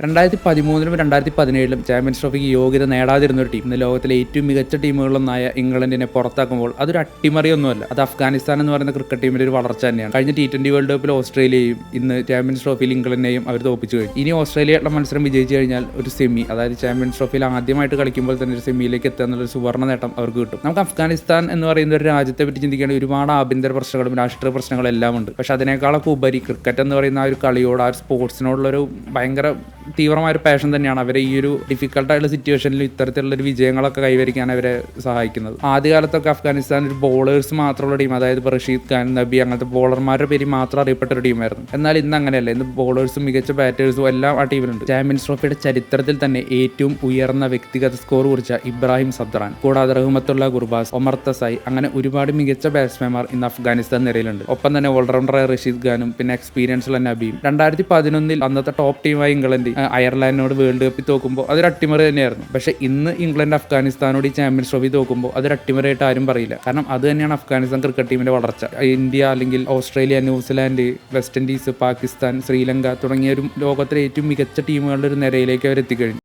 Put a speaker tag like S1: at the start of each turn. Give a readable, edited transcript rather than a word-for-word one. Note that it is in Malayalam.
S1: 2013-ലും 2017-ലും ചാമ്പ്യൻസ് ട്രോഫിക്ക് യോഗ്യത നേടാതിരുന്ന ഒരു ടീം ഇന്ന് ലോകത്തിലെ ഏറ്റവും മികച്ച ടീമുകളിലൊന്നായ ഇംഗ്ലണ്ടിനെ പുറത്താക്കുമ്പോൾ അതൊരു അട്ടിമറിയൊന്നുമല്ല. അത് അഫ്ഗാനിസ്ഥാൻ എന്ന് പറയുന്ന ക്രിക്കറ്റ് ടീമിന്റെ ഒരു വളർച്ച തന്നെയാണ്. കഴിഞ്ഞ T20 വേൾഡ് കപ്പിൽ ഓസ്ട്രേലിയയും ഇന്ന് ചാമ്പ്യൻസ് ട്രോഫിയിൽ ഇംഗ്ലണ്ടിനെയും അവർ തോപ്പിച്ചു കഴിഞ്ഞു. ഇനി ഓസ്ട്രേലിയയുടെ മത്സരം വിജയിച്ചു കഴിഞ്ഞാൽ ഒരു സെമി, അതായത് ചാമ്പ്യൻസ് ട്രോഫിയിൽ ആദ്യമായിട്ട് കളിക്കുമ്പോൾ തന്നെ ഒരു സെമിയിലേക്ക് എത്തുക എന്നുള്ളൊരു സുവർണ്ണ നേട്ടം അവർക്ക് കിട്ടും. നമുക്ക് അഫ്ഗാനിസ്ഥാൻ എന്ന് പറയുന്ന ഒരു രാജ്യത്തെ പറ്റി ചിന്തിക്കേണ്ട ഒരുപാട് ആഭ്യന്തര പ്രശ്നങ്ങളും രാഷ്ട്രീയ പ്രശ്നങ്ങളും എല്ലാം ഉണ്ട്. പക്ഷെ അതിനേക്കാളൊക്കെ ഉപരി ക്രിക്കറ്റ് എന്ന് പറയുന്ന ആ ഒരു കളിയോട്, ആ ഒരു സ്പോർട്സിനോടുള്ളൊരു ഭയങ്കര തീവ്രമായ ഒരു പാഷൻ തന്നെയാണ് അവരെ ഈ ഒരു ഡിഫിക്കൽട്ടായിട്ടുള്ള സിറ്റുവേഷനിൽ ഇത്തരത്തിലുള്ളൊരു വിജയങ്ങളൊക്കെ കൈവരിക്കാൻ അവരെ സഹായിക്കുന്നത്. ആദ്യകാലത്തൊക്കെ അഫ്ഗാനിസ്ഥാൻ ഒരു ബോളേഴ്സ് മാത്രമുള്ള ടീം, അതായത് ഇപ്പോൾ റഷീദ് ഖാൻ, നബി അങ്ങനത്തെ ബോളർമാരുടെ പേര് മാത്രം അറിയപ്പെട്ട ഒരു ടീമായിരുന്നു. എന്നാൽ ഇന്ന് അങ്ങനെയല്ല. ഇന്ന് ബോളേഴ്സും മികച്ച ബാറ്റേഴ്സും എല്ലാം ആ ടീമിലുണ്ട്. ചാമ്പ്യൻസ് ട്രോഫിയുടെ ചരിത്രത്തിൽ തന്നെ ഏറ്റവും ഉയർന്ന വ്യക്തിഗത സ്കോർ കുറിച്ച ഇബ്രാഹിം സദ്റാൻ, കൂടാതെ റഹ്മത്തുള്ള ഗുർബാസ്, ഒമർ തസായി, അങ്ങനെ ഒരുപാട് മികച്ച ബാറ്റ്സ്മാൻമാർ ഇന്ന് അഫ്ഗാനിസ്ഥാൻ നിരയിലുണ്ട്. ഒപ്പം തന്നെ ഓൾറൗണ്ടറായ റഷീദ് ഖാനും പിന്നെ എക്സ്പീരിയൻസ് ഉള്ള നബിയും. 2011 അന്നത്തെ ടോപ്പ് ടീമായ ഇംഗ്ലണ്ട് അയർലാൻഡിനോട് വേൾഡ് കപ്പിൽ തോക്കുമ്പോൾ അതൊരു അട്ടിമറി തന്നെയായിരുന്നു. പക്ഷേ ഇന്ന് ഇംഗ്ലണ്ട് അഫ്ഗാനിസ്ഥാനോട് ഈ ചാമ്പ്യൻസ് ട്രോഫി തോക്കുമ്പോൾ അതൊരു അട്ടിമറിയായിട്ട് ആരും പറയില്ല. കാരണം അത് തന്നെയാണ് അഫ്ഗാനിസ്ഥാൻ ക്രിക്കറ്റ് ടീമിന്റെ വളർച്ച. ഇന്ത്യ അല്ലെങ്കിൽ Australia, New Zealand, west Indies, Pakistan, Sri Lanka തുടങ്ങിയ ഒരു ലോകത്തിലെ ഏറ്റവും മികച്ച ടീമുകളുടെ ഒരു നിരയിലേക്ക് അവർ എത്തിക്കഴിഞ്ഞു.